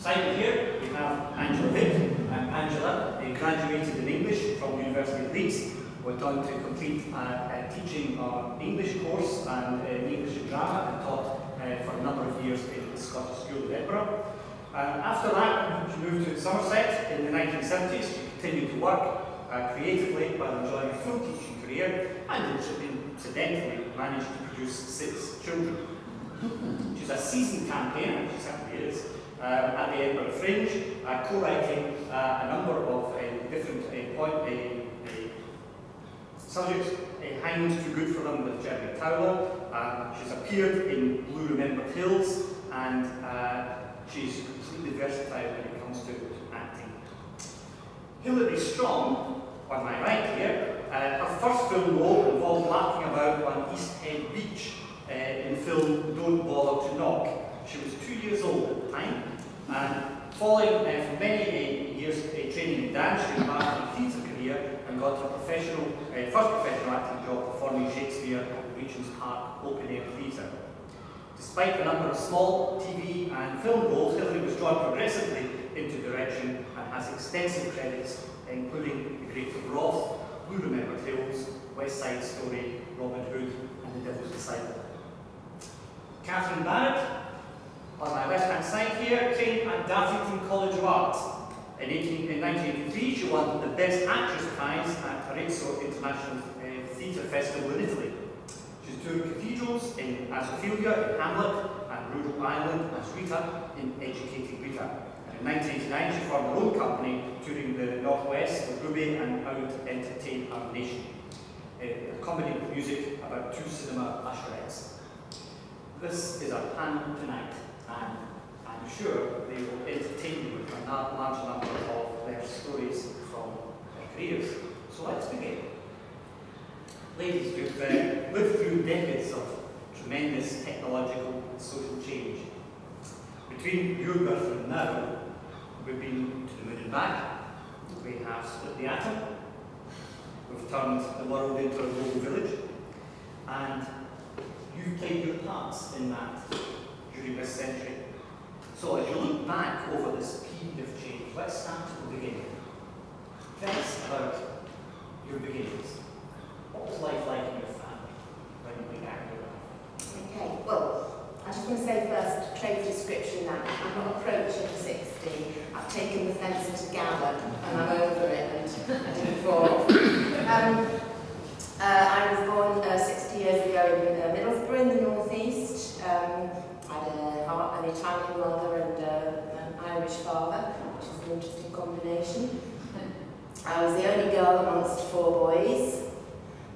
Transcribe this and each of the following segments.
Beside me here, we have Angela Vick. Angela graduated in English from the University of Leeds, went on to complete teaching an English course and English and drama, and taught for a number of years in the Scottish School of Edinburgh. After that, she moved to Somerset in the 1970s. She continued to work creatively while enjoying a full teaching career, and incidentally managed to produce 6 children. She's a seasoned campaigner, she certainly is, at the Edinburgh Fringe, co-writing a number of different subjects. Hanged Too Good for Them with Jeremy Towler. She's appeared in Blue Remembered Hills, and she's completely versatile when it comes to acting. Hilary Strong, on my right here, her first film role involved larking about on East Head Beach in the film Don't Bother to Knock. She was 2 years old at the time, and following from many years training in dance, she embarked on a theatre career and got her first professional acting job performing Shakespeare at Regent's Park Open Air Theatre. Despite a number of small TV and film roles, Hilary was drawn progressively into direction and has extensive credits, including The Grapes of Wrath, Blue Remembered Hills, West Side Story, Robin Hood, and The Devil's Disciple. Catherine Barrett, on my left-hand side here, trained at Dartington College of Art. In 1983, she won the Best Actress Prize at Arezzo International Theatre Festival in Italy. She's toured cathedrals as Ophelia in Hamlet and Rhode Island as Rita in Educating Rita. And in 1989, she formed her own company, touring the Northwest with Ruby and Out Entertain Our Nation, accompanying music about 2 cinema usherettes. This is our panel tonight, and I'm sure they will entertain you with a large number of their stories from their careers. So let's begin. Ladies, you've lived through decades of tremendous technological and social change. Between your birth and now, we've been to the moon and back, we have split the atom, we've turned the world into a global village, and you've played your parts in that during this century. So as you look back over this period of change, let's start at the beginning. Tell us about your beginnings. What was life like in your family when you began your life? Okay, well, I just want to say first, trade description that I'm not approaching 60. I've taken the fence into Gallop and I'm over it and I didn't fall. I was born 60 years ago in Middlesbrough in the northeast. I had an Italian mother and an Irish father, which is an interesting combination. I was the only girl amongst 4 boys,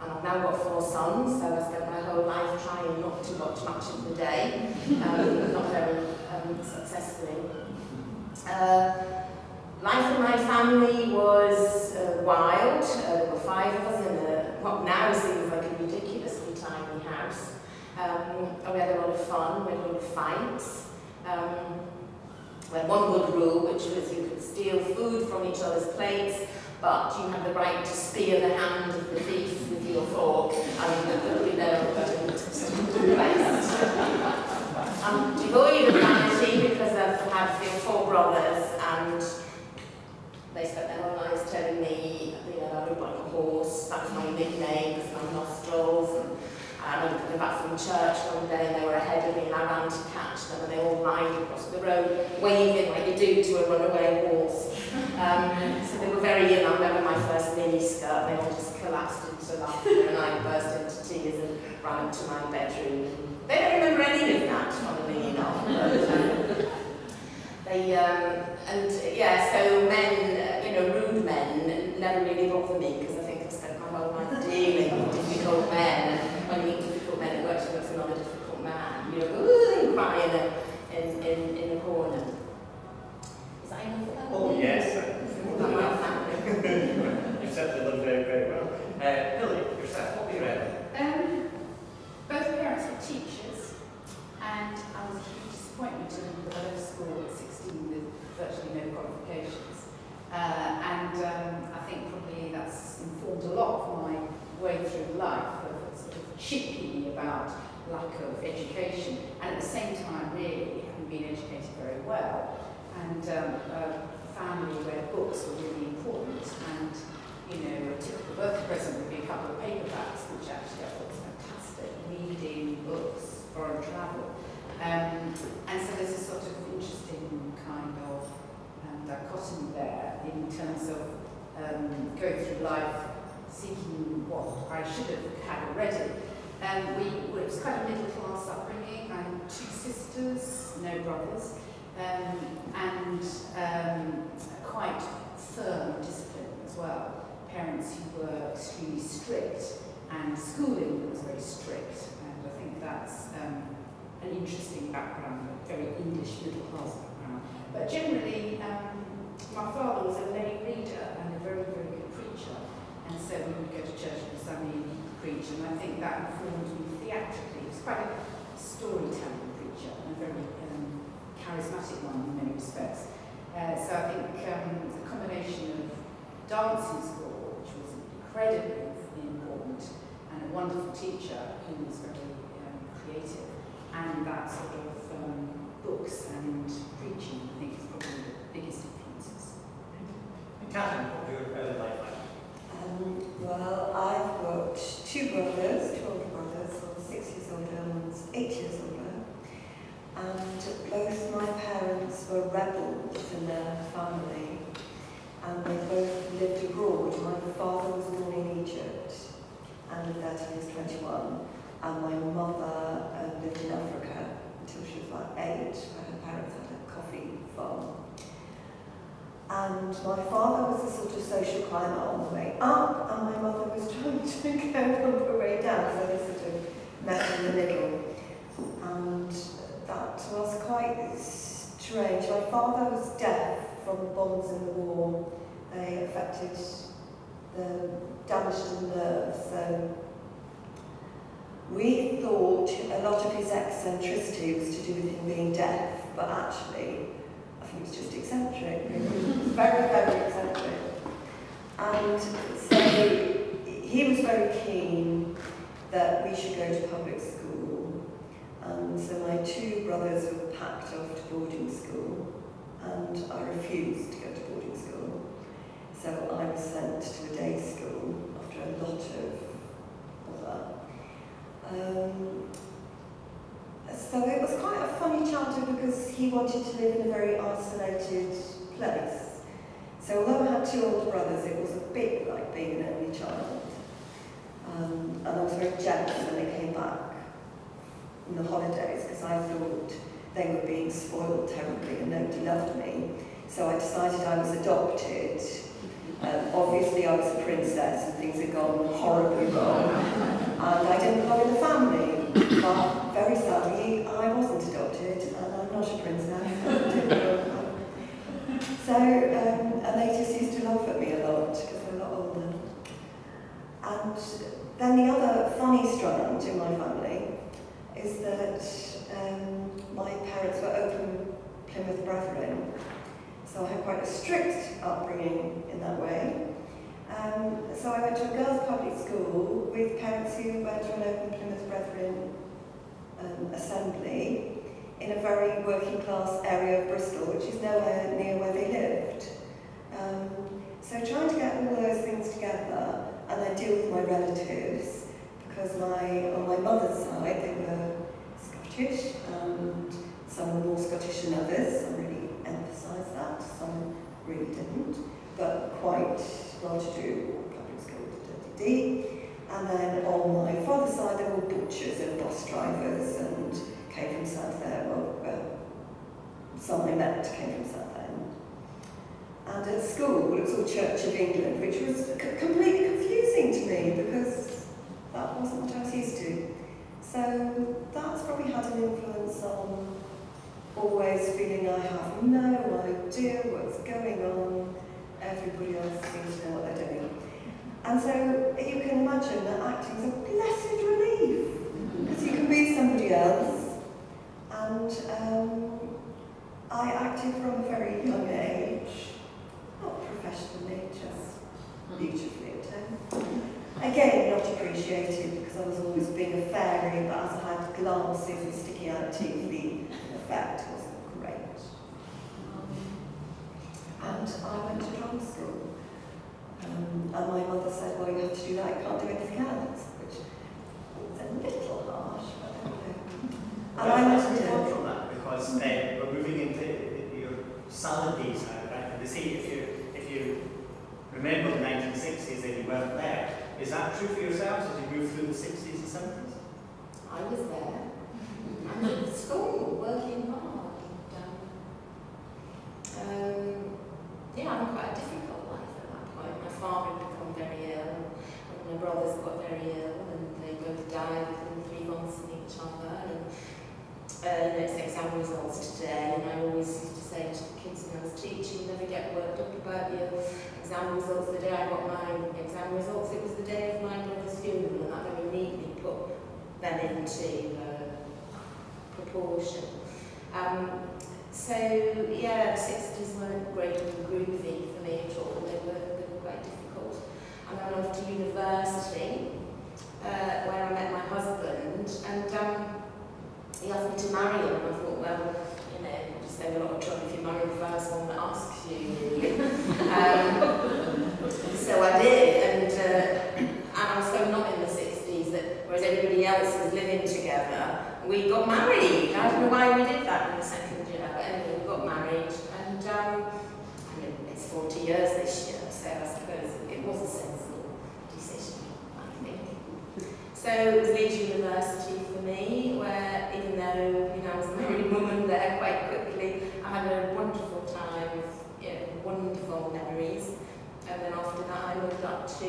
and I've now got 4 sons, so I spent my whole life trying not to watch much of the day, not very successfully. Life in my family was wild. There were 5 of us in what now seems like a ridiculously tiny house. We had a lot of fun, we had a lot of fights. We had one good rule, which was you could steal food from each other's plates, but you had the right to spear the hand of the thief with your fork, and you know, I'm devoid of vanity because I've had 4 brothers, and they spent their whole lives telling me, you know, I look like a horse. That was my nickname, because my nostrils. And I remember coming back from church one day and they were ahead of me and I ran to catch them and they all lined across the road waving like you do to a runaway horse. So they were very young. I remember my first mini skirt, they all just collapsed into laughter and I burst into tears and ran up to my bedroom. They don't remember any of that, funnily enough. So men, rude men never really bother me because I think I've spent my whole life dealing with difficult men. And when you meet difficult men, it works to look for another difficult man. You know, ooh, cry in the corner. Is that enough for that? Oh, yes. You certainly look very, very well. Hilly, yourself, what were you read? Both parents were teachers, and I was a huge disappointment to them because I left school at 16 with virtually no qualifications. I think probably that's informed a lot of my way through life, of sort of chippy about lack of education, and at the same time really having been educated very well. and a family where books were really important. And you know, a typical birthday present would be a couple of paperbacks, which actually I thought was fantastic. Reading, books, foreign travel. And so there's a sort of interesting kind of dichotomy there in terms of going through life seeking what I should have had already. It was quite a middle class upbringing. I had 2 sisters, no brothers, and quite firm discipline as well. Parents who were extremely strict, and schooling that was very strict, and I think that's an interesting background, a very English middle class background. But generally, my father was a lay reader and a very, very good preacher, and so we would go to church on Sunday and he would preach, and I think that informed me theatrically. He was quite a storytelling preacher, and a very charismatic one in many respects. So I think a combination of dancing school, which was incredibly important, and a wonderful teacher who was very creative, and that sort of books and preaching, I think, is probably the biggest influences. And Catherine, what was your early life like? Well, I've got 2 brothers, 2 older brothers, one 6 years older and one's 8 years older. And both my parents were rebels in their family, and they both lived abroad. My father was born in Egypt and lived there till he was 21, and my mother lived in Africa until she was about 8, where her parents had a coffee farm. And my father was a sort of social climber on the way up, and my mother was trying to go on the way down, so they sort of met in the middle. And that was quite strange. My father was deaf from the bombs in the war. They affected damaged the nerves, so we thought a lot of his eccentricity was to do with him being deaf, but actually I think he was just eccentric, really. Very, very eccentric. And so he was very keen that we should go to public school. And so my 2 brothers were packed off to boarding school, and I refused to go to boarding school. So I was sent to a day school after a lot of that. So it was quite a funny childhood because he wanted to live in a very isolated place. So although I had 2 older brothers, it was a bit like being an only child. And I was very jealous when they came back in the holidays because I thought they were being spoiled terribly and nobody loved me. So I decided I was adopted. Obviously I was a princess and things had gone horribly wrong. And I didn't belong in the family. But very sadly, I wasn't adopted and I'm not a princess. So, and they just used to laugh at me a lot because they're a lot older. And then the other funny strand in my family is that my parents were open Plymouth Brethren, so I had quite a strict upbringing in that way. So I went to a girls' public school with parents who went to an open Plymouth Brethren assembly in a very working class area of Bristol, which is nowhere near where they lived. So trying to get all those things together and then deal with my relatives, because on my mother's side they were Scottish, and some were more Scottish than others. Some really emphasised that, some really didn't, but quite well-to-do, public school, da-da-dee. And then on my father's side there were butchers and bus drivers and came from South End. Well, some I met came from South End. And at school it was all Church of England, which was completely confusing to me because that wasn't what I was used to. So that's probably had an influence on always feeling I have no idea what's going on. Everybody else seems to know what they're doing. And so you can imagine that acting is a blessed relief because you can be somebody else. And I acted from a very young age, not professionally, just beautifully at home. Again, not appreciated because I was always being a fairy, but as I had glasses and sticky out teeth, the effect wasn't great. and I went to drama school. And my mother said, well, you have to do that, you can't do anything else, which was a little harsh, but anyway. And I let's loved move on it. from that, because we're moving into your salad days now, right? And they say if you remember the 1960s and you weren't there, is that true for yourselves as you move through the 60s and 70s? I was there. I'm at school, working hard. Yeah, I had quite a difficult life at that point. My father had become very ill, and my brothers got very ill, and they both died within 3 months of each other. And it's exam results today, and I always used to say to the kids when I was teaching, never get worked up about your exam results. The day I got my exam results, it was the day of my brother's funeral, and that very neatly put them into proportion. So yeah, the 60s weren't great and groovy for me at all. They were quite difficult. And I went off to university, where I met my husband, and he asked me to marry him. And I thought, well, you know, just save a lot of trouble if you marry the first one that asks you. So I did, and I was so not in the 60s that, whereas everybody else was living together, we got married. I don't know why we did that in the second year, but anyway, we got married, and I mean, it's 40 years this year, so I suppose it was a sensible decision, I think. So it was Leeds University for me, where even though I was a married woman there quite quickly, I had a wonderful time with wonderful memories. And then after that, I moved up to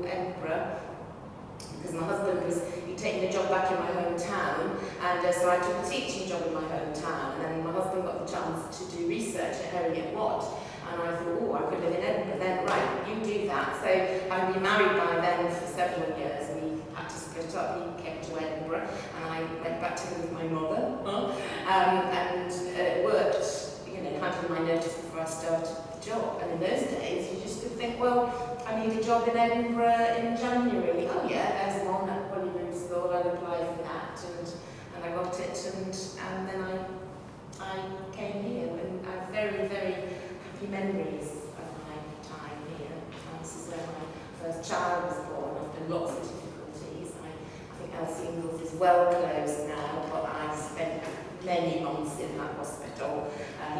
Edinburgh, because my husband he'd taken a job back in my hometown, and so I took a teaching job in my hometown, and then my husband got the chance to do research at Heriot Watt, and I thought, oh, I could live in Edinburgh then, right, you do that. So having been married by then for several years, we had to split up. He came to Edinburgh, and I went back to live with my mother, and worked, handed my notice before I started the job. And in those days, you just could think, well, I need a job in Edinburgh in January. Oh yeah, there's one at Volcanoes School. I'll apply for that, and I got it, and then I came here, and I have very, very happy memories of my time here. This is where my first child was born after lots of difficulties. I think Elsie Ingalls is well closed now, but I spent many months in that hospital.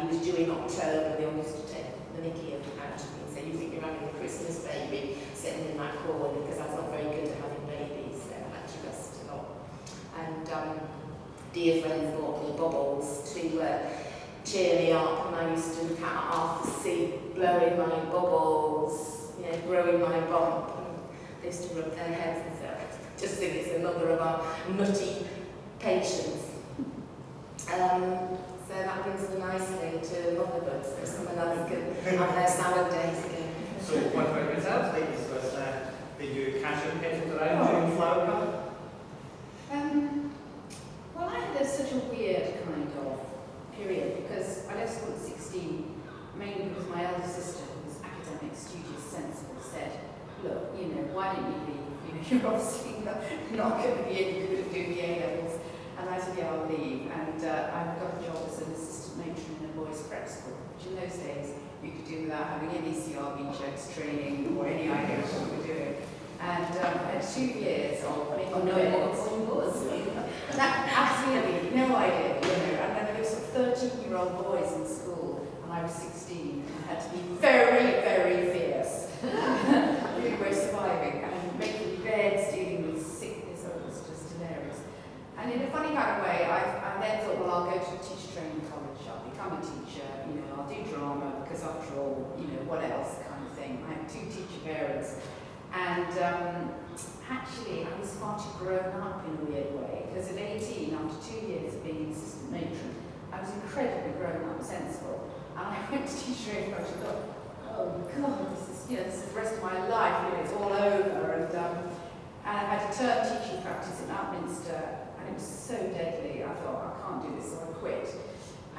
He was due in October. They all used to take the mickey out of me and say, you think you're having a Christmas baby sitting in that corner, because I was not very good at having babies, so I had to rest a lot. And dear friends bought me bubbles to cheer me up, and I used to look out half the seat, blowing my bubbles, growing my bump, and they used to rub their heads and say, just think it's another of our nutty patients. So that brings me nicely to motherhood, so someone else can have their salad days again. So what about yourselves, ladies? Did you catch a kettle around during flower cup? Well, I had such a weird kind of period, because I left school at 16, mainly because my elder sister, who was academic, studious, sensible, said, look, why don't you leave? You're obviously not going to be any good at doing the A-levels. And I said, yeah, I'll leave. And I got a job as an assistant matron in a boys' prep school, which in those days you could do without having any CRB checks, training, or any idea of what we were doing. And I had 2 years of making beds. Absolutely, no idea, And then there were sort of 13-year-old boys in school, and I was 16, and I had to be very, very fierce. Really, we're surviving, and making beds, dealing with sickness, it was just hilarious. And in a funny kind of way, I then thought, well, I'll go to a teacher training college, I'll become a teacher, I'll do drama, because after all, what else kind of thing. I had 2 teacher parents. And actually, I was far too grown up in a weird way, because at 18, after 2 years of being an assistant matron, I was incredibly grown up and sensible. And I went to teacher training college and thought, oh God, this is the rest of my life, it's all over. And I had a term teaching practice in Upminster, and it was so deadly. I thought, I can't do this, so I quit.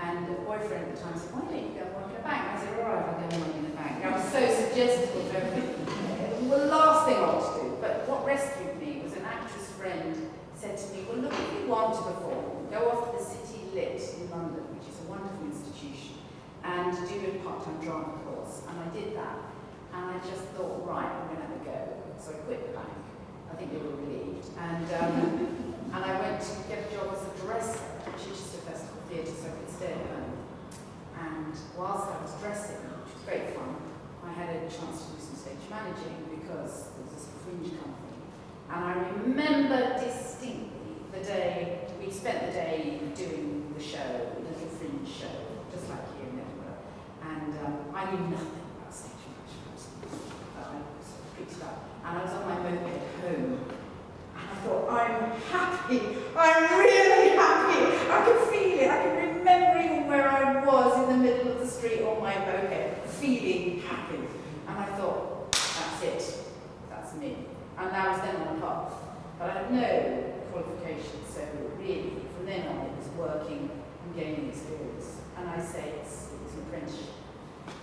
And the boyfriend at the time said, why don't you go work in a bank? I said, all right, I'll go work in a bank. I was so suggestible to everything. It was the last thing I wanted to do. But what rescued me was an actress friend said to me, well, look, if you want to perform, go off to the City Lit in London, which is a wonderful institution, and do a part-time drama course. did that. And I just thought, right, I'm going to have a go. So I quit the bank. I think they were relieved. And I went to get a job as a dresser at Chichester Festival Theatre so I could stay at home. And whilst I was dressing, which was great fun, I had a chance to do some stage managing because there was a fringe company. And I remember distinctly the day, we spent the day doing the show, the little fringe show, just like here in Edinburgh. And I knew nothing about stage management. I was picked it up. And I was on my moped home. And I thought, I'm happy. I'm really happy. I can feel it. I can remember even where I was in the middle of the street on my moped, feeling happy. And I thought, that's it. That's me. And I was then on a path. But I had no qualifications, so really, from then on, it was working and gaining experience. And I say it was an apprenticeship,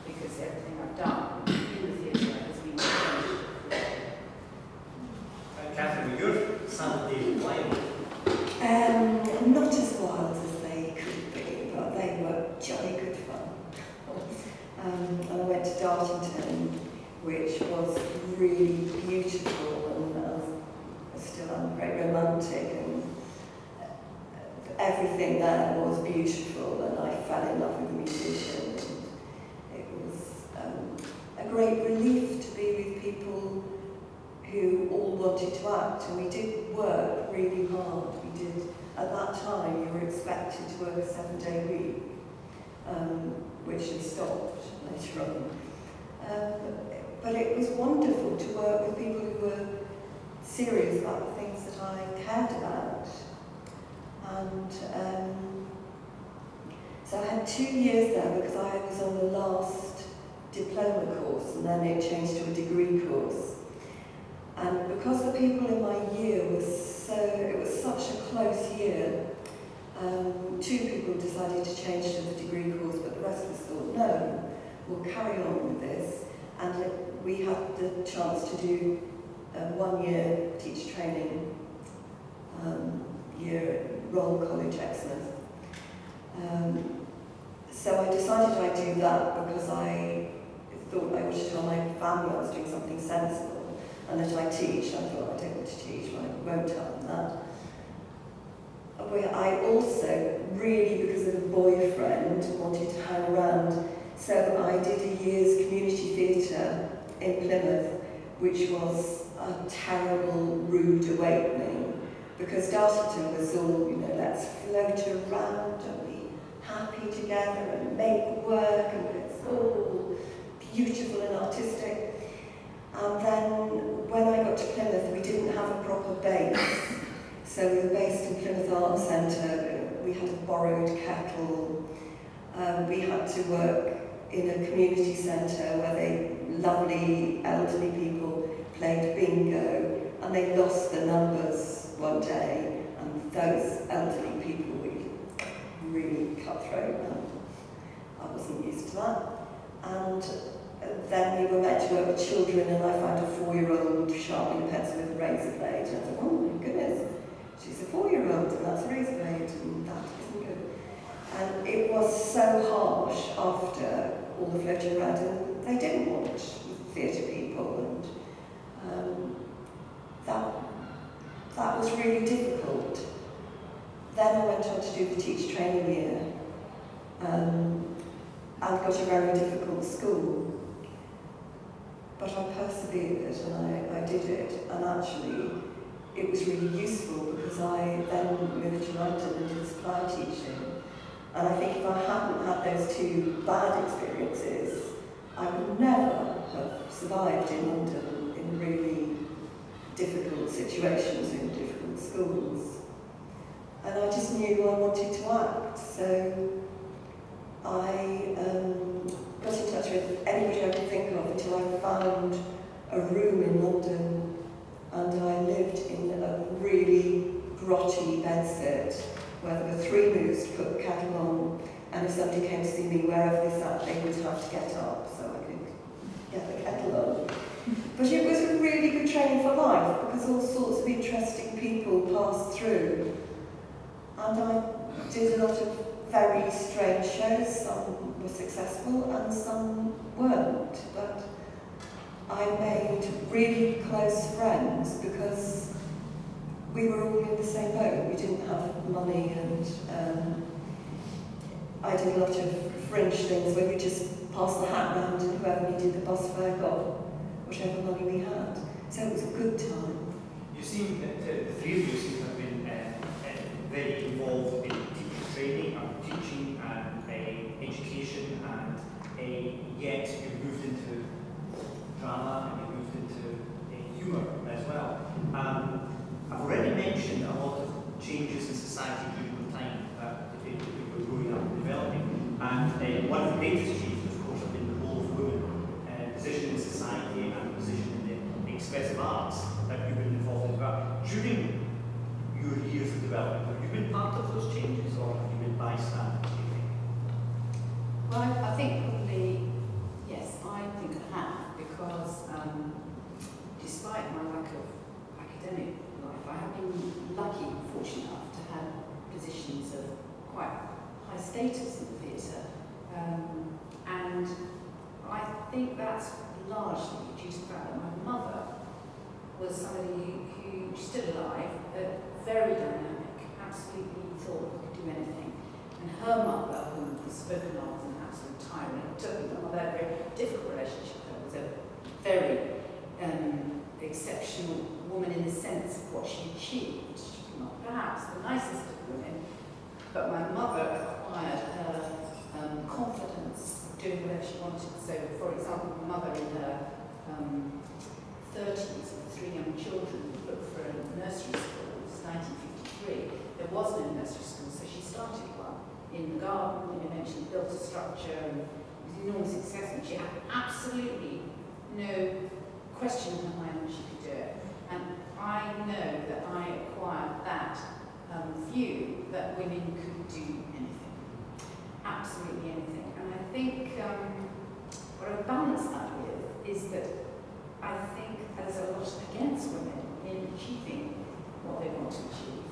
because everything I've done in the theatre has been an apprenticeship. Catherine, your Saturday wild? Not as wild as they could be, but they were jolly good fun. And I went to Dartington, which was really beautiful, and still I'm very romantic, and everything there was beautiful, and I fell in love with the musician. And it was a great relief to be with people who all wanted to act, and we did work really hard. We did, at that time, you were expected to work a 7-day week, which had stopped later on. But it was wonderful to work with people who were serious about the things that I cared about. And so I had 2 years there because I was on the last diploma course, and then it changed to a degree course. And because the people in my year it was such a close year, 2 people decided to change to the degree course, but the rest of us thought, no, we'll carry on with this. And we had the chance to do a 1-year teacher training year at Royal College, Exmouth. So I decided I'd do that because I thought I would tell my family I was doing something sensible, and that I teach. I thought, I don't want to teach, but I won't tell them that. I also, really because of a boyfriend, wanted to hang around, so I did a year's community theatre in Plymouth, which was a terrible, rude awakening, because Dartington was all, let's float around and be happy together and make work, and it's all beautiful and artistic. And then when I got to Plymouth, we didn't have a proper base. So we were based in Plymouth Arts Centre, we had a borrowed kettle, we had to work in a community centre where lovely elderly people played bingo, and they lost their numbers one day, and those elderly people were really cutthroat, and I wasn't used to that. And then we were meant to work with children, and I found a 4-year-old sharpening a pencil with a razor blade, and I thought, oh my goodness, she's a 4-year-old, and that's a razor blade, and that isn't good. And it was so harsh after all the floating around, and they didn't want theatre people, and that was really difficult. Then I went on to do the teacher training year, and got a very difficult school. But I persevered, and I did it, and actually it was really useful because I then moved to London and did supply teaching. And I think if I hadn't had those 2 bad experiences, I would never have survived in London in really difficult situations in difficult schools. And I just knew I wanted to act, so I got in touch with anybody I could think of until I found a room in London, and I lived in a really grotty bedsit where there were 3 moves to put the kettle on, and if somebody came to see me wherever they sat, they would have to get up so I could get the kettle on. But it was a really good training for life because all sorts of interesting people passed through, and I did a lot of very strange shows, some were successful and some weren't. But I made really close friends because we were all in the same boat. We didn't have money, and I did a lot of fringe things where we just passed the hat round and whoever needed the bus fare got whatever money we had. So it was a good time. You seem that the three of you seem to have been very involved in teacher training and teaching and education, and yet you moved into drama and you moved into humour as well. I've already mentioned a lot of changes in society during the time that you were growing up and developing, and one of the greatest changes, of course, have been the role of women, position in society and position in the expressive arts that you've been involved in as well. During your years of development, have you been part of those changes, or have you been bystanders, do you think? Well, I think probably, yes, I think I have, because despite my lack of academic life, I have been lucky, fortunate enough to have positions of quite high status in the theatre. And I think that's largely due to the fact that my mother was somebody who, she's still alive, very dynamic, absolutely thought could do anything. And her mother, who was spoken of as an absolute tyrant, took me. My mother had a very difficult relationship with her, was a very exceptional woman in the sense of what she achieved. She was not perhaps the nicest of women, but my mother acquired her confidence doing whatever she wanted. So, for example, my mother in her 30s with 3 young children looked for a nursery school. It was 1953. There was no nursery school, so she started one in the garden and eventually built a structure, and it was an enormous success, and she had absolutely no question in her mind that she could do it. And I know that I acquired that view that women could do anything, absolutely anything. And I think what I balance that with is that I think there's a lot against women in achieving what they want to achieve.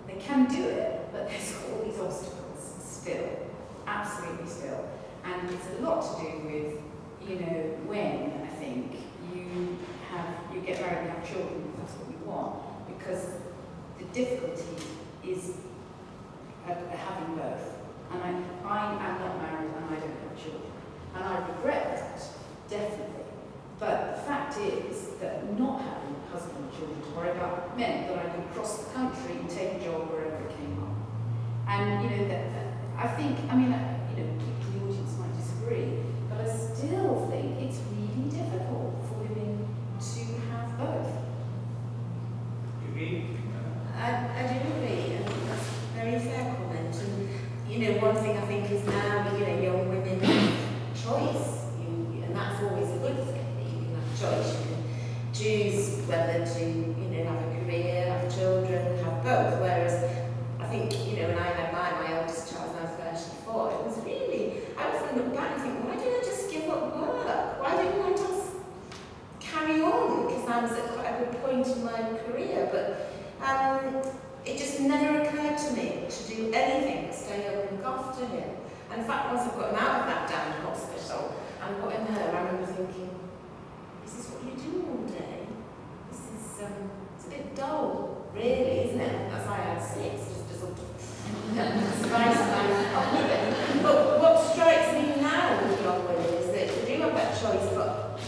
They can do it, but there's all these obstacles still, absolutely still. And it's a lot to do with, when I think you get married and have children, if that's what you want, because the difficulty is having both. And I am not married and I don't have children. And I regret that, definitely. But the fact is that not having a husband and children to worry about meant that I could cross the country and take a job wherever it came up. And, I think, people in the audience might disagree, but I still think it's really difficult for women to have both. You agree? I do agree, and that's a very fair comment. And one thing I think is now, young women have choice, and that's always a good thing. You can have choice. You can choose whether to, have a career, have children, have both. Whereas I think, when I had my eldest child, now 34, it was really, I often look back and think, why didn't I just give up work? Why didn't I just carry on? Because I was at quite a good point in my career, but it just never occurred to me to do anything but stay home and look after him. And in fact, once I got him out of that damn hospital and put him there, I remember thinking, is this what you do all day? This is, it's a bit dull, really, isn't it? That's why I had 6, just to sort of spice life up a bit. But what strikes me now with young women is that they do have that choice, but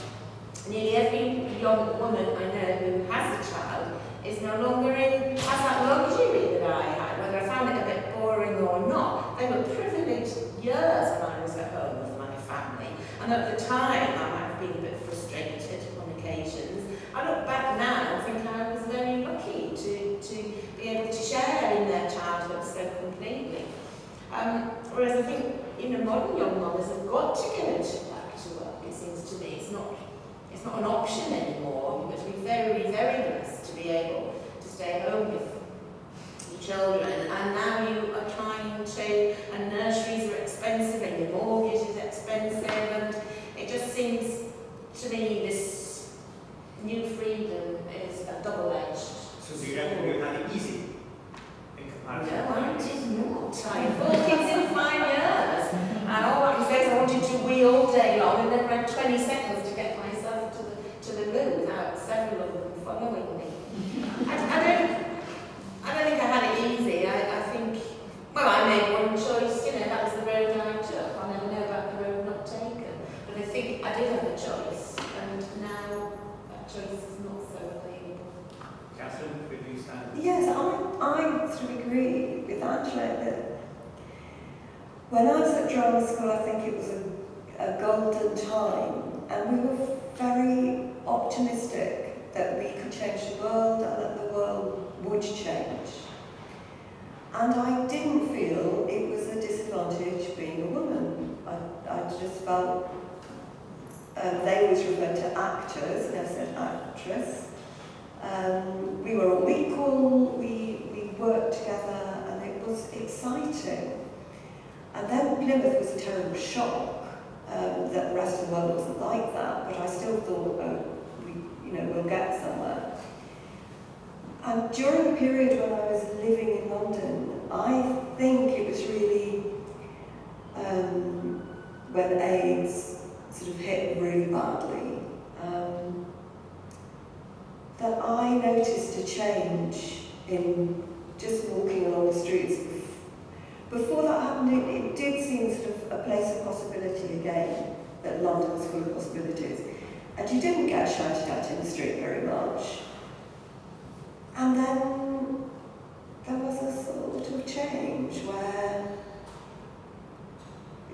nearly every young woman I know who has a child is no longer has that luxury that I had, whether I found it a bit boring or not. They were privileged years when I was at home with my family, and at the time I might have been a bit frustrated on occasions. I look back now and think I was very lucky to be able to share in their childhood so completely. Whereas I think modern young mothers have got to go back to work, it seems to me. It's not an option anymore. You must be very, very blessed to be able to stay home with your children. And now you are trying to, and nurseries are expensive and your mortgage is expensive, and it just seems to me this new freedom is a double-edged. So do you reckon you had it easy in comparison? No, I did not. I had 4 kids in 5 years. And all I can say is I never had 20 seconds to get myself to the loo without several of them following me. I don't think I had it easy. I think, well, I made one choice, you know, that was the road I took. I'll never know about the road not taken. But I think I did have a choice, and now that choice is not so available. Catherine, where do you stand? Yes, I sort of agree with Angela that when I was at drama school, I think it was a golden time, and we were very optimistic that we could change the world and that the world would change. And I didn't feel it was a disadvantage being a woman. I just felt they always referred to actors, never said actress. We were all equal, we worked together, and it was exciting. And then Plymouth was a terrible shock that the rest of the world wasn't like that, but I still thought, we'll get somewhere. And during the period when I was living in London, I think it was really when AIDS sort of hit really badly, that I noticed a change in just walking along the streets. Before that happened, it did seem sort of a place of possibility again, that London was full of possibilities. And you didn't get shouted at in the street very much. And then there was a sort of change where,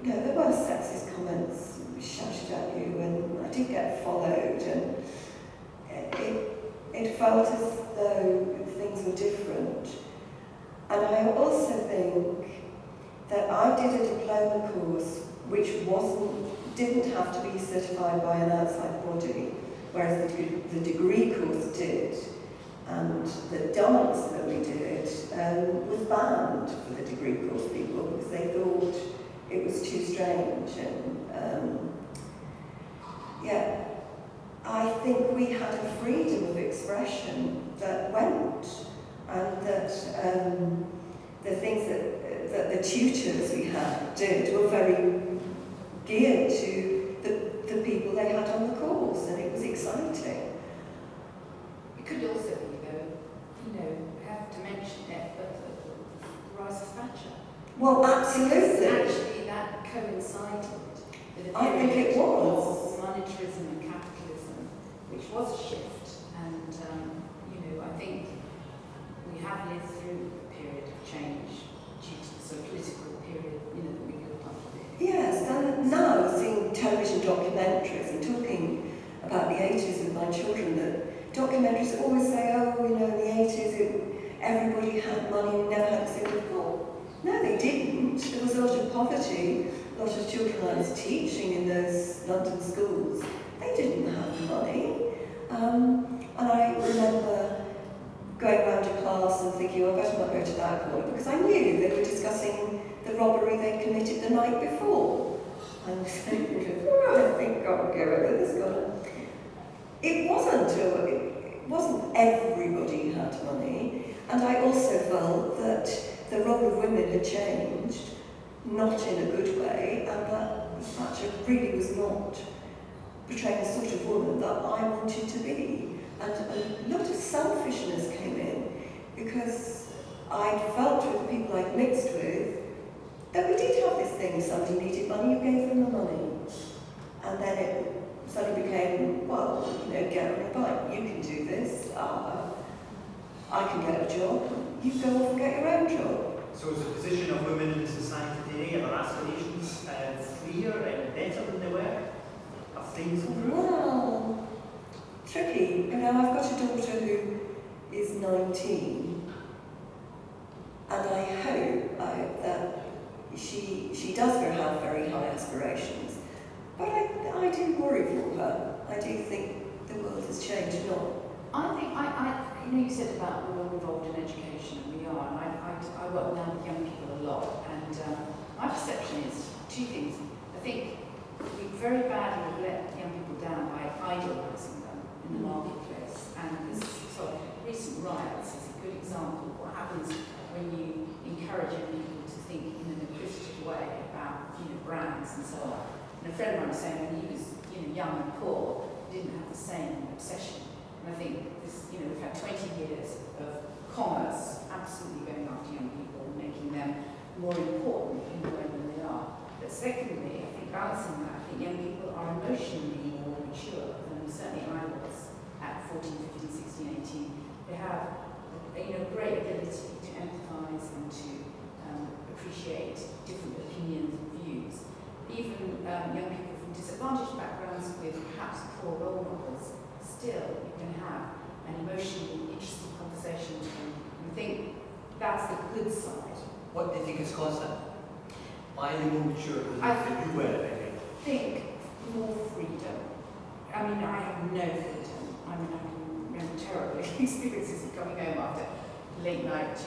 there were sexist comments shouted at you, and I did get followed, and it felt as though things were different. And I also think that I did a diploma course which didn't have to be certified by an outside body, whereas the degree course did. And the dance that we did was banned for the degree course people because they thought it was too strange. And I think we had a freedom of expression that went, and that the things that the tutors we had did were very geared to the people they had on the course, and it was exciting. It could also be, though, have to mention it, but the rise of Thatcher. Well, absolutely. Actually, that coincided with a I think it period was. of monetarism and capitalism, which was a shift. And, I think we have lived through a period of change due to the sort of political period, that we lived under. Yes, and now seeing television documentaries and talking about the 80s with my children, that documentaries always say, in the 80s everybody had money and never had a single thought. No, they didn't. There was a lot of poverty. A lot of children I was teaching in those London schools, they didn't have money. And I remember going round a class and thinking, I better not go to that corner, because I knew they were discussing the robbery they committed the night before. And I was thinking, I think I'll go over this corner. It wasn't everybody had money, and I also felt that the role of women had changed, not in a good way, and that Thatcher really was not portraying the sort of woman that I wanted to be. And a lot of selfishness came in, because I'd felt with the people I'd mixed with that we did have this thing: if somebody needed money, you gave them the money. And then it suddenly became, get on a bike, you can do this, I can get a job, you go off and get your own job. So is the position of women in society today, are their aspirations freer and better than they were? Have things improved? Well, tricky. I've got a daughter who is 19, and I hope that she does have very high aspirations. But I do worry for her. I do think the world has changed, not. I think, you said about we're all involved in education, and we are, and I work now with young people a lot, and my perception is two things. I think we very badly let young people down by idolising them in the marketplace, and this sort of recent riots is a good example of what happens when you encourage young people to think in an acquisitive way about brands and so on. And a friend of mine was saying when he was young and poor didn't have the same obsession. And I think this, you know, we've had 20 years of commerce absolutely going after young people, making them more important in the way than they are. But secondly, I think balancing that, I think young people are emotionally more mature than certainly I was at 14, 15, 16, 18. They have great ability to empathise and to appreciate different opinions and views. Even young people from disadvantaged backgrounds with perhaps poor role models, still you can have an emotionally interesting conversation with them. And I think that's the good side. What do you think has caused that? Why are they more mature than you were, maybe? I think more freedom. I mean, I have no freedom. I mean, I can remember terrible experiences of coming home after late night,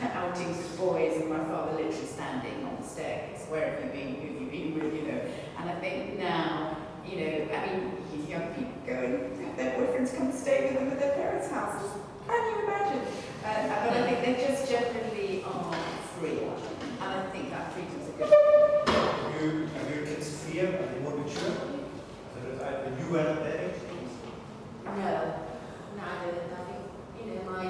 outings with boys, and my father literally standing on the staircase. Where have you been? Who have you been with? And I think now, I mean, these young people go and have their boyfriends come and stay with them at their parents' houses. Can you imagine? But I think they just generally are freer, and I think that freedom's a good thing. Are your kids freer? Are they more mature? Than you were at that age? No, I didn't. I think, my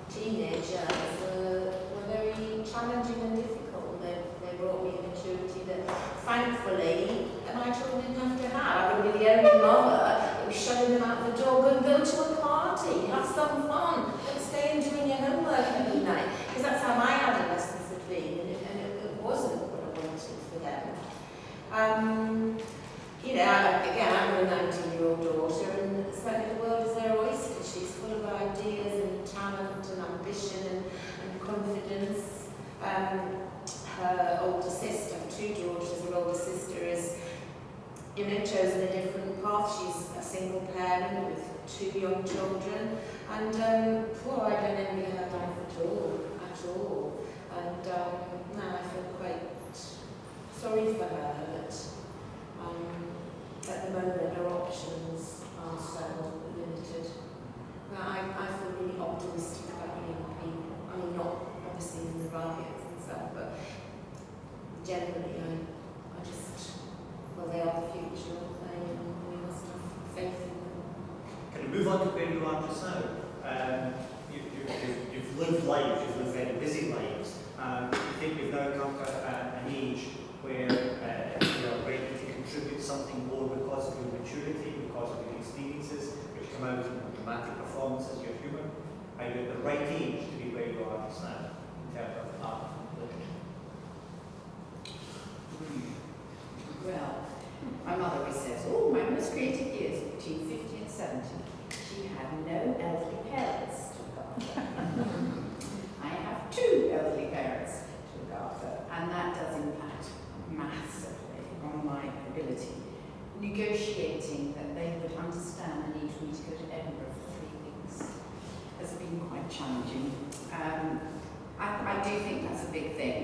teenage years were very challenging and difficult. They brought me a maturity that, thankfully, my children didn't have to have. I would be the only mother that was showing them out the door, go to a party, have some fun, don't stay and doing your homework every night. Because that's how my adolescence had been, and it wasn't what I wanted for them. Again, I've got a 19-year-old daughter, and certainly the world is their oyster. She's full of ideas and talent and ambition and confidence. Her older sister, I have two daughters, her older sister is, chosen a different path. She's a single parent with two young children, and I don't envy her life at all. And now I feel quite sorry for her that at the moment her options are so limited. But I feel really optimistic about young people. I mean, not obviously in the riots and stuff, but generally I just, they are the future, aren't they? And we must have faith in them. Can we move on to where you are just now? You've lived lives, you've lived very busy lives. You think you've now come to an age where you're ready to contribute something more because of your maturity, because of your experiences, which come out in dramatic performances, your humour? Are you at the right age to be where you are just now in terms of art and literature? Well, my mother always says, my most creative years were between 50 and 70. She had no elderly parents to look after. I have two elderly parents to look after, and that does impact massively on my ability. Negotiating that they would understand the need for me to go to Edinburgh for 3 weeks has been quite challenging. I do think that's a big thing,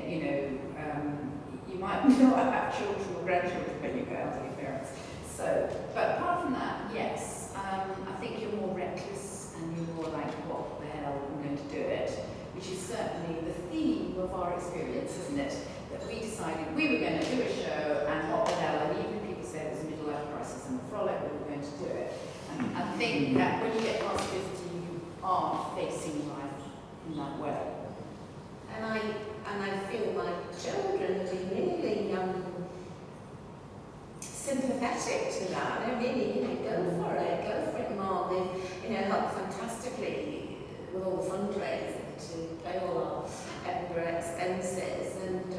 you might not have children or grandchildren when you've got elderly parents. So, but apart from that, yes, I think you're more reckless and you're more like, what the hell, I'm going to do it, which is certainly the theme of our experience, isn't it? That we decided we were going to do a show, and what the hell, and even people say it was a midlife crisis and a frolic, we were going to do it. And I think that when you get past 50, you are facing life in that way. And I feel my children are really sympathetic to that. They're really, go for it, Mom. They've, helped fantastically with all the fundraising to pay all our Edinburgh expenses. And,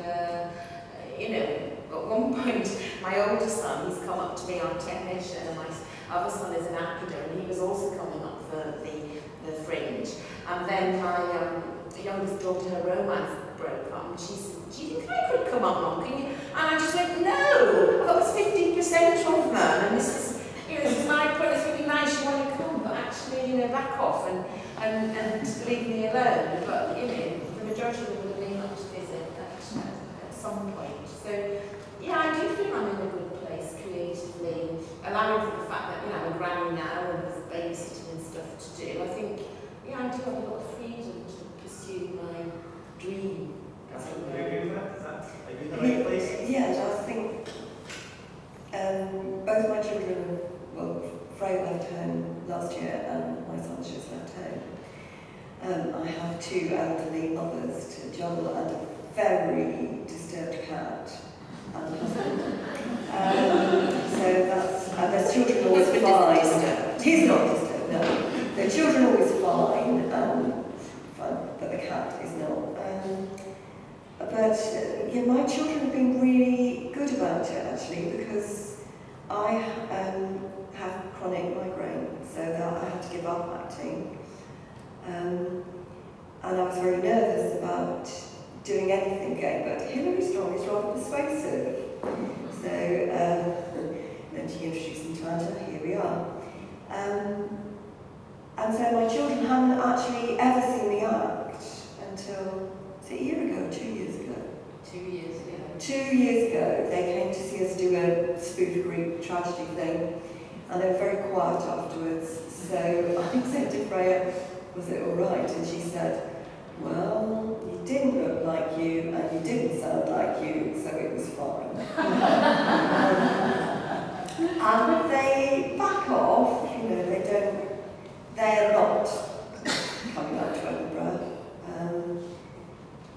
at one point, my older son, he's come up to me on technician, and my other son is an actor, and he was also coming up for the Fringe. And then my youngest daughter, her romance broke up, and she said, do you think I could come up, Mum? Can you? And I just went, no! I thought it was 50% of them, and this is my point, it's really nice you want to come, but actually, back off and leave me alone. But, the majority of them would have been up to visit at some point. So, I do feel I'm in a good place creatively, allowing for the fact that, I'm a granny now and there's babysitting and stuff to do. I think, I do have a lot of freedom to pursue my dream. Are you agree with that? Are you in the right place? Yeah, I think both my children Freya left home last year and my son's just left home. I have two elderly mothers to juggle and a very disturbed cat and husband. So that's, and their children always fine. He's not disturbed, no. Their children are always fine, but the cat is not. But yeah, my children have been really good about it actually, because I have chronic migraine, so that I had to give up acting. And I was very nervous about doing anything again, but Hilary Strong is rather persuasive. So then she introduced me to Angela, here we are. And so my children hadn't actually ever seen me act until, was it a year ago, 2 years ago? 2 years ago. 2 years ago, they came to see us do a spoof Greek tragedy thing, and they were very quiet afterwards. So I said to Freya, was it all right? And she said, well, you didn't look like you, and you didn't sound like you, so it was fine. And they back off, you know, they're not coming out to Edinburgh.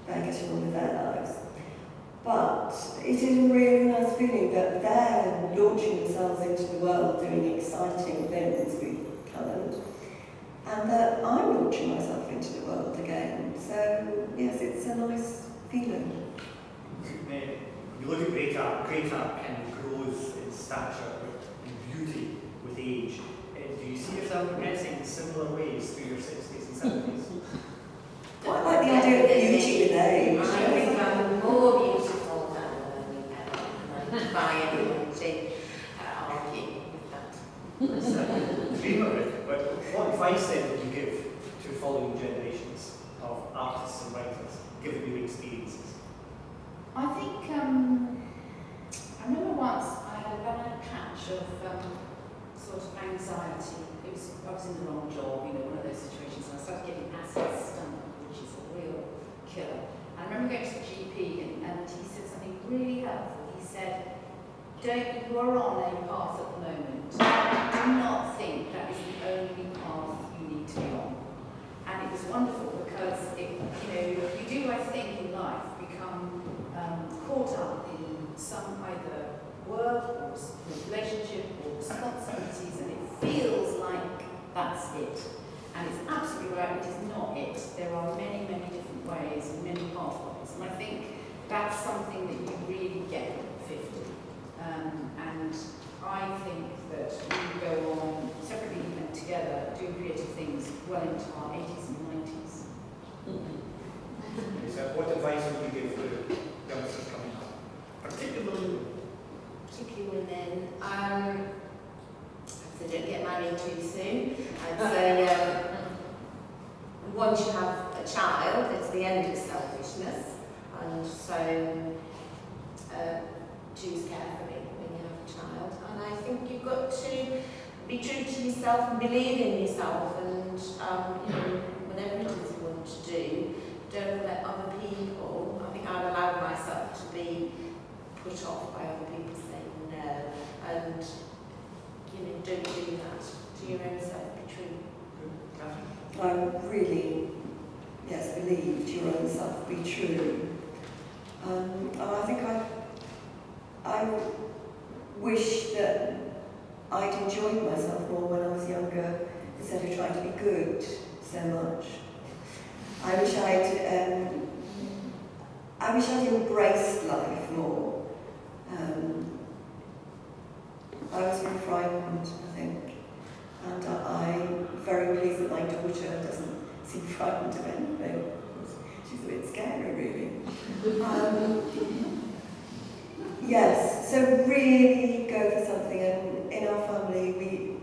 They're getting on with their lives. But it is a really nice feeling that they're launching themselves into the world, doing exciting things with talent, and that I'm launching myself into the world again. So, yes, it's a nice feeling. When you look at Greta kind of grows in stature and beauty with age. Do you see yourself progressing in similar ways through your 60s and 70s? Well, I like the idea of beauty with age. I think I'm more beautiful than I defy anyone to argue with that. So, dream of it. But what advice then would you give to following generations of artists and writers, given your experiences? I think, I remember once I had a bad patch of sort of anxiety. I was in the wrong job, you know, one of those situations, and I started getting acid stomach, which is a real killer. I remember going to the GP and he said something really helpful. He said, you are on a path at the moment. Do not think that is the only path you need to be on. And it was wonderful because you do, I think, in life become caught up in some either work or relationship or responsibilities, and it feels like that's it. And it's absolutely right, it is not it. There are many, many different ways and many pathways. And I think that's something that you really get at 50. And I think that we go on separately and together doing creative things well into our 80s and 90s. So what advice would you give to youngsters coming up? Particularly women. So don't get married too soon. I'd say once you have a child, it's the end of selfishness, and so choose carefully when you have a child. And I think you've got to be true to yourself and believe in yourself, and whatever it is you want to do, don't let other people. I think I'd allow myself to be put off by other people saying no, and don't do that to your own self. Be true. I really, yes, believe to your own self, be true. And I think I wish that I'd enjoyed myself more when I was younger, instead of trying to be good so much. I wish I'd embraced life more. I was very frightened, I think, and I'm very pleased that my daughter doesn't seem frightened of anything. She's a bit scary, really. Yes, so really go for something, and in our family we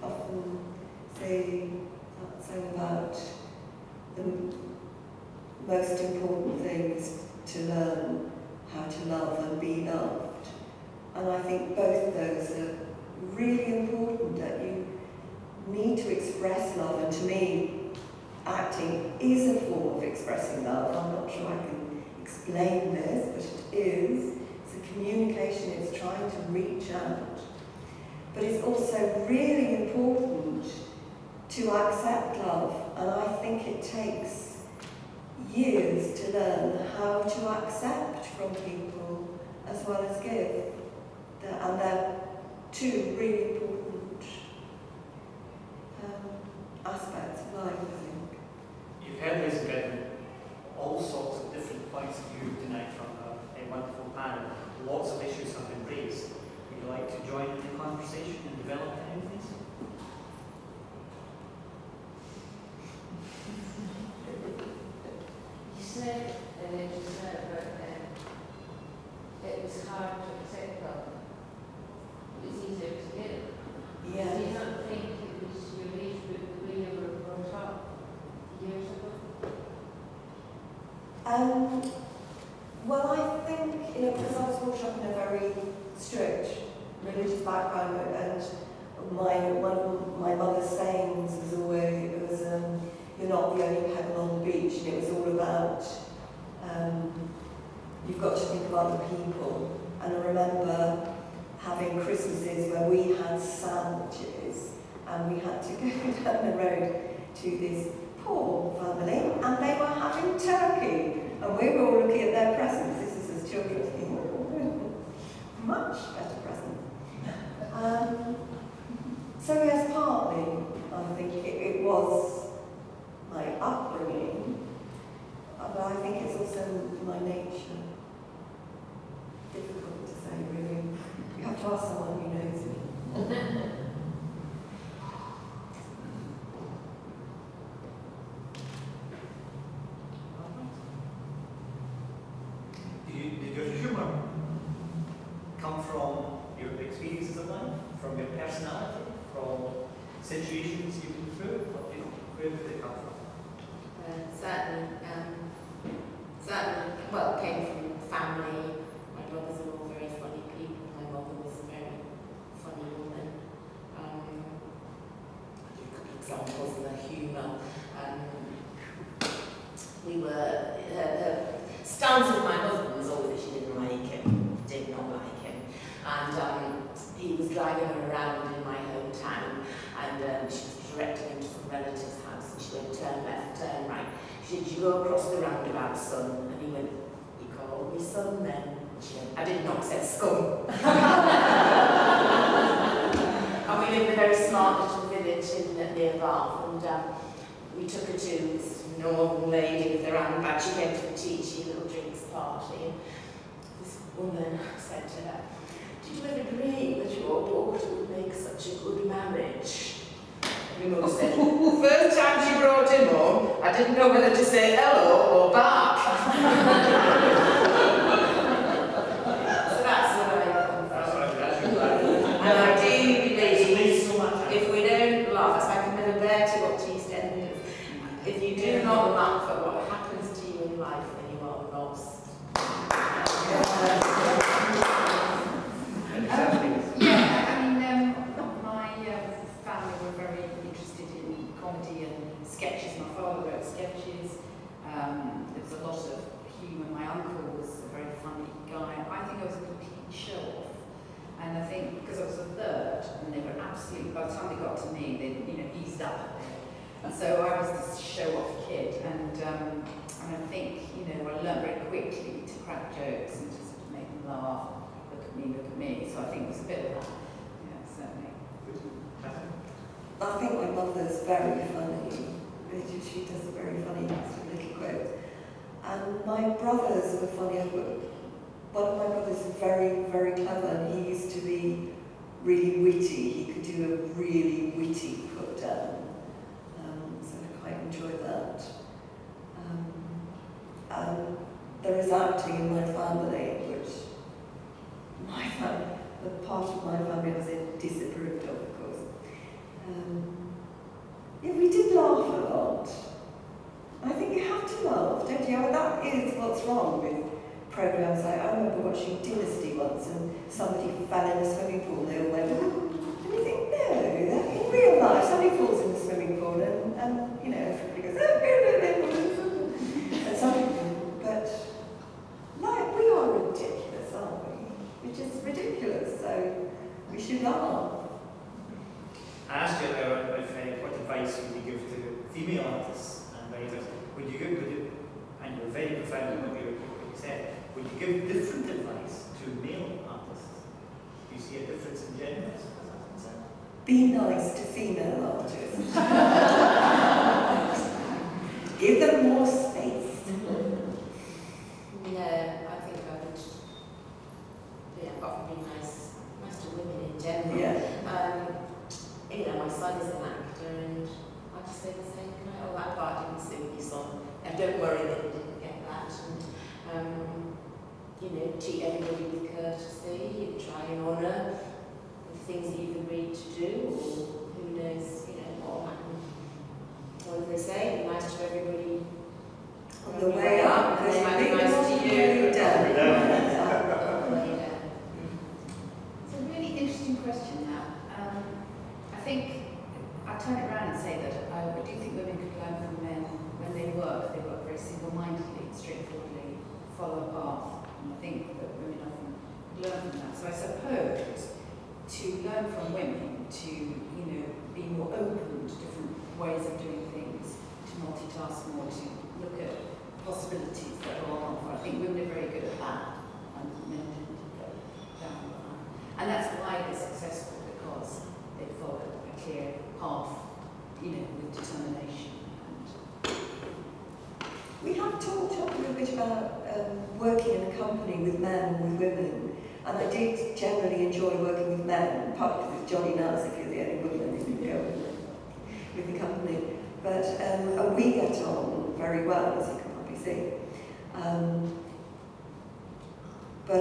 often say about the most important thing is to learn how to love and be loved. And I think both those are really important, that you need to express love, and to me, acting is a form of expressing love. I'm not sure I can explain this, but it is. It's a communication, it's trying to reach out. but it's also really important to accept love, and I think it takes years to learn how to accept from people as well as give. And they're two really important aspects of life, I think. You've heard this been all sorts of different points of view tonight from a wonderful panel. Lots of issues have been raised. Would you like to join in the conversation and develop any of these? You said it was hard to accept love. It was easier to give. Yeah. Do you not think it was related with the way you were brought up years ago? Well, I think, because I was brought up in a very strict religious background, and one of my mother's sayings was always, you're not the only pebble on the beach, and it was all about, you've got to think of other people. And I remember having Christmases where we had sandwiches, and we had to go down the road to this poor family, and they were having turkey, and we were all looking at their presents. This is as children thinking, much better present. So yes, partly, I think it was my upbringing, but I think it's also my nature. Difficult to say, really. You have to ask someone who knows me. Did your humour come from your experiences of life, from your personality, from situations you've been through? Where did they come from? Certainly, well, it came from family. My brothers are all very funny people. My mother was a very funny woman. I'll give a couple of examples of her humour. Her stance with my husband was always that she didn't like him, did not like him. And he was driving her around in my hometown, and she was directing him to some relative's house, and she went, turn left, turn right. She said, you go across the roundabout, son. And he went, you call me son then? And she went, I did not say scum. And we lived in a very smart little village near Bath, and we took her to this northern lady with her handbag. She came to the teachy little drinks party, and this woman said to her, did you ever dream that your daughter would make such a good marriage? And my mother said, first time she brought him home, I didn't know whether to say hello or back. So that's where I come from. And I do believe, if we don't laugh, it's like a bit of Bertie what EastEnders. If you do not laugh at what happens to you in life, then you are lost. My family were very interested in comedy and sketches. My father wrote sketches. There was a lot of humour. My uncle was a very funny guy. I think I was a complete show-off. And I think because I was a third, and they were absolutely, by the time they got to me, they eased up a bit. And so I was this show-off kid, and I think, I learned very quickly to crack jokes and just make them laugh. Look at me. So I think it was a bit of that. Yeah, certainly. I think my mother's very funny. She does a very funny little quote. And my brothers were funny. One of my brothers is very, very clever, and he used to be really witty. He could do a really witty put down. So I quite enjoyed that. There is acting in my family, which the part of my family I was in disapproved of course. Yeah, we did laugh a lot. I think you have to laugh, don't you? I mean, that is what's wrong with programmes. I remember watching Dynasty once, and somebody fell in a swimming pool, and they all went, and you think, no, in real life, somebody falls in the swimming pool, and everybody goes, and some people, but we are ridiculous, aren't we? We're just ridiculous, so we should laugh. I asked you about what advice would you give to female artists and writers. Would you, and you're very profound in what you said, would you give different advice to male artists? Do you see a difference in genders? Be nice to female artists. Give them more space. No, I think I would, often be nice to women in general. Yeah. My son is an actor, and I just say the same kind of, that part didn't suit me, son. And don't worry that you didn't get that. And, treat everybody with courtesy, and try and honour the things that you've agreed to do, or who knows, what will happen. What do they say? Be nice to everybody. On the way up, and they might be because nice to you're you. on the way down. On the way down. It's a really interesting question now. I think I'll turn it around and say that I do think women could learn from men when they work very single-mindedly, straightforwardly, follow a path. And I think that women often learn from that. So I suppose to learn from women to, be more open to different ways of doing things, to multitask more, to look at possibilities that are on offer. I think women are very good at that, and men tend to go down the line. And that's why they're successful, because they follow a clear path, with determination. We have talked a little bit about working in a company with men and with women, and I did generally enjoy working with men, partly because it's Johnny Naz if you're the only woman who can go with the company. But and we get on very well, as you can probably see. But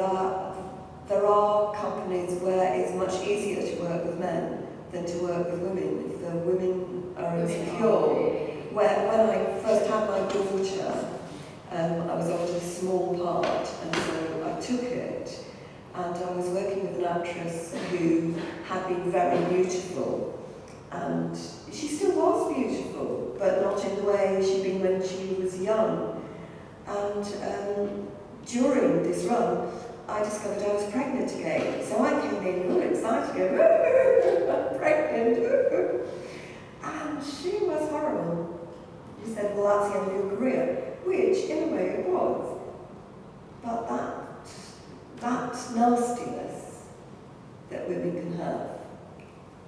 there are companies where it's much easier to work with men than to work with women. If the women are insecure. When I first had my daughter, I was offered a small part, and so I took it. And I was working with an actress who had been very beautiful, and she still was beautiful, but not in the way she'd been when she was young. And during this run, I discovered I was pregnant again. So I came in all excited, going, I'm pregnant. And she was horrible. She said, well, that's the end of your career, which in a way it was. But that nastiness that women can have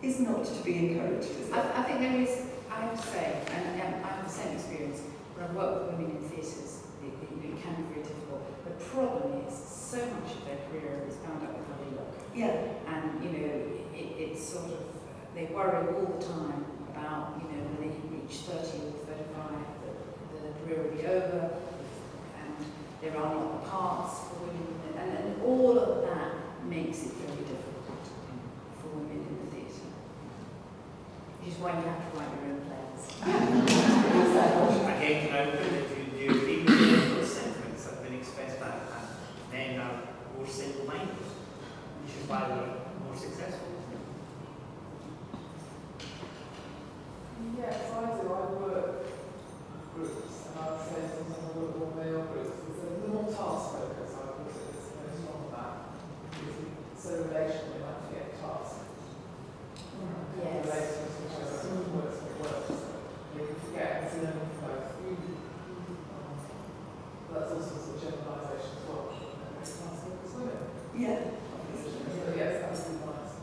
is not to be encouraged, is it? I think there is, I have to say, and I have the same experience, when I work with women in theatres, it can be very difficult. The problem is, so much of their career is bound up with how they look. Yeah. And, it's sort of, they worry all the time about, when they reach 30 or 35, that the career will be over, and there are not the parts for women, and all of that makes it very difficult for women in the theatre. Which is why you have to write your own plays. Again, do you agree with those sentiments that have been expressed by men are more single-minded, which is why they're more successful? Yes, I do. I work groups, and I would say sometimes I work more male groups. There's a little more task focus, I would say, it's very strong on that. Because it's so relational, you might forget tasks. Yes. Relations, which I sort of works with work, so you can forget and see them both. But that's also sort of generalisation as well. Task focus women. Yeah. So yes, that's really nice.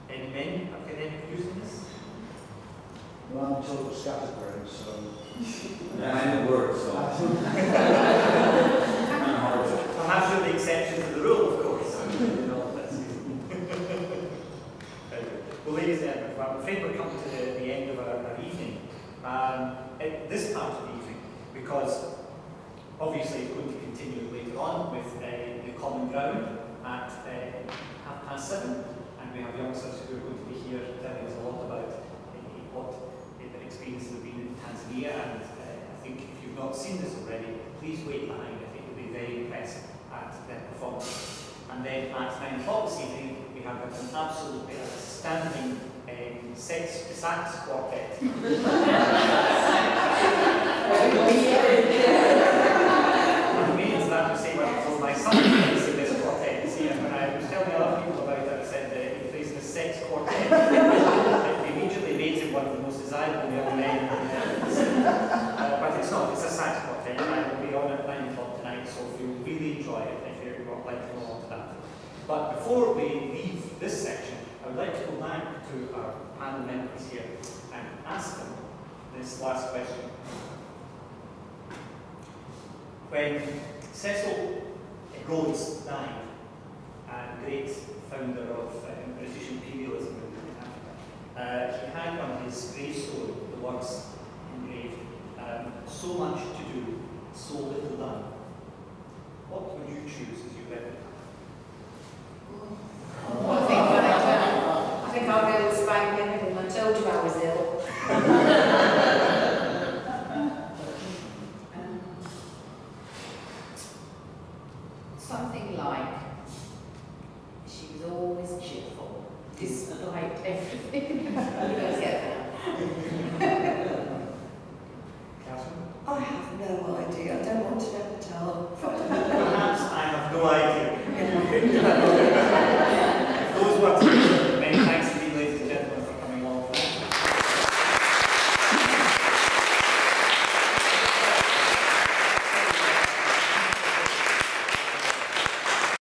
Any men academic views on this? Well, I'm total scatterbrain, so I know words, so Perhaps you're the exception to the rule, of course. Well, ladies and gentlemen, I'm afraid we're coming to the end of our evening. This part of the evening, because obviously it's going to continue later on with the common ground at 7:30, and we have youngsters who are going to be here telling us a lot about what their experiences have been in Tanzania, and I think if you've not seen this already, please wait behind. I think you'll be very impressed at their performance. And then at 9 o'clock this evening, we have an absolutely outstanding sax quartet. I'm waiting for that to say, well, my son plays in this quartet. See, and when I was telling other people about it, I said he plays in the like to go on to that. But before we leave this section, I would like to go back to our panel members here and ask them this last question. When Cecil Rhodes died, a great founder of British imperialism in Africa, he had on his gravestone the words engraved, so much to do, so little done. What would you choose as you read it? I think I'll go with Spike Milligan. I told you I was ill. Something like, she was always cheerful, despite everything. You guys get that? Catherine? I have no idea. I don't want to know the tell. Perhaps I have no idea.